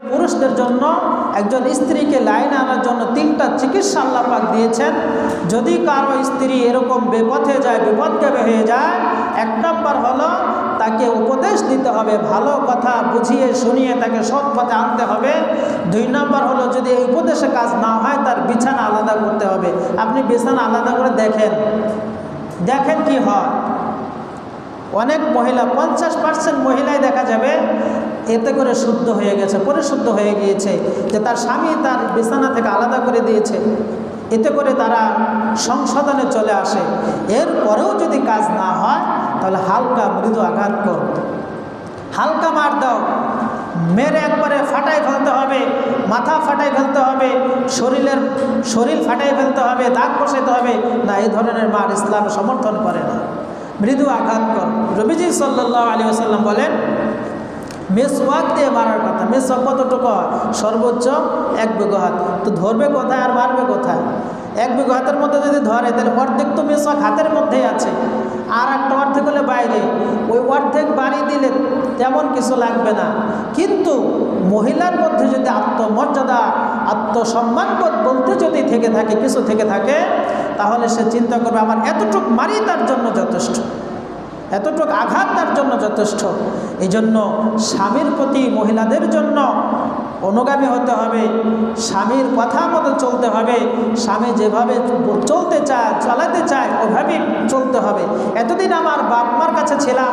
পুরুষদের জন্য একজন স্ত্রীকে লাইনে আনার জন্য 3টা চিকিৎসা আল্লাহ পাক দিয়েছেন। যদি কারো স্ত্রী এরকম বেপথে যায়, বিপদগামী হয়ে যায়, 1 নম্বর হলো তাকে উপদেশ দিতে হবে, ভালো কথা বুঝিয়ে শুনিয়ে তাকে সৎ পথে আনতে হবে। 2 নম্বর হলো যদি এই উপদেশে কাজ না হয় তার বিছানা আলাদা করতে হবে। আপনি বিছানা আলাদা করে দেখেন কি হয়। অনেক মহিলা 50% মহিলাই দেখা যাবে এতে করে শুদ্ধ হয়ে গেছে, পরিশুদ্ধ হয়ে গিয়েছে, যে তার স্বামী তার বিছানা থেকে আলাদা করে দিয়েছে। এতে করে তারা সংশোধনে চলে আসে। এরপরেও যদি কাজ না হয় তাহলে হালকা মৃদু আঘাত করো, হালকা মার দাও, মেরে একবারে ফাটাই ফেলতে হবে, মাথা ফাটাই ফেলতে হবে, শরীর ফাটাই ফেলতে হবে, দাগ বসাইতে হবে না। এই ধরনের মার ইসলাম সমর্থন করে না। মৃদু আঘাত কর। নবীজি সাল্লাল্লাহু আলাইহি ওয়াসাল্লাম বলেন মেসওয়াক দিয়ে মারার কথা। মেসওয়াক কতটুকু হয়? সর্বোচ্চ 1 বিঘা হাত। তো ধরবে কোথায় আর মারবে কোথায়? 1 বিঘা হাতের মধ্যে যদি ধরে তাহলে অর্ধেক তো মেসওয়াক হাতের মধ্যেই আছে, আর একটা অর্ধেক হলে বাইরে। ওই অর্ধেক বাড়ি দিলে তেমন কিছু লাগবে না। কিন্তু মহিলার মধ্যে যদি আত্মমর্যাদা, আত্মসম্মানবোধ বলতে যদি কিছু থেকে থাকে, তাহলে সে চিন্তা করবে আমার এতটুক মারি তার জন্য যথেষ্ট, এতটুক আঘাত তার জন্য যথেষ্ট। এই জন্য স্বামীর প্রতি মহিলাদের জন্য অনুগামী হতে হবে, স্বামীর কথা মতো চলতে হবে। স্বামী যেভাবে চলতে চায়, চালাতে চায়, ওইভাবেই চলতে হবে। এতদিন আমার বাপ মার কাছে ছিলাম,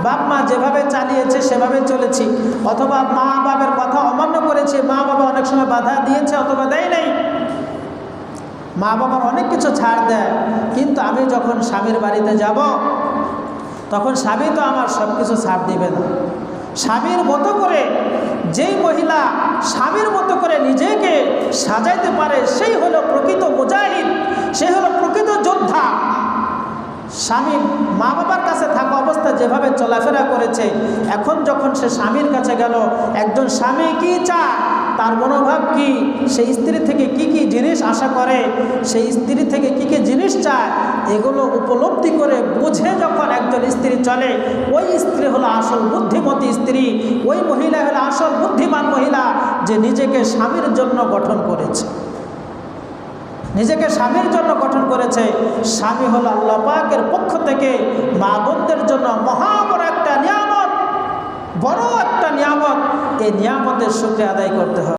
বাপ মা যেভাবে চালিয়েছে সেভাবে চলেছি, অথবা মা বাবার কথা অমান্য করেছে, মা বাবা অনেক সময় বাধা দিয়েছে অথবা দেয় নাই। মা বাবার অনেক কিছু ছাড় দেয়, কিন্তু আমি যখন স্বামীর বাড়িতে যাব তখন স্বামী তো আমার সব কিছু ছাড় দিবে না। স্বামীর মতো করে যেই মহিলা স্বামীর মতো করে নিজেকে সাজাইতে পারে সেই হলো প্রকৃত মুজাহিদ, সেই হলো প্রকৃত যোদ্ধা। স্বামী মা বাবার কাছে থাকা অবস্থা যেভাবে চলাফেরা করেছে, এখন যখন সে স্বামীর কাছে গেল, একজন স্বামী কি চায়, তার মনোভাব কি, সেই স্ত্রী থেকে কি কি জিনিস আশা করে, সেই স্ত্রী থেকে কি কি জিনিস চায়, এগুলো উপলব্ধি করে বুঝে যখন একজন স্ত্রী চলে, ওই স্ত্রী হলো আসল বুদ্ধিমতী স্ত্রী, ওই মহিলা হলো আসল বুদ্ধিমান মহিলা, যে নিজেকে স্বামীর জন্য গঠন করেছে, নিজেকে স্বামীর জন্য গঠন করেছে। স্বামী হলো আল্লাহ পাকের পক্ষ থেকে মা বোনদের জন্য মহা বড় একটা নিয়ামত, বড় একটা নিয়ামত। এই নিয়ামতের শুকরিয়া আদায় করতে হবে।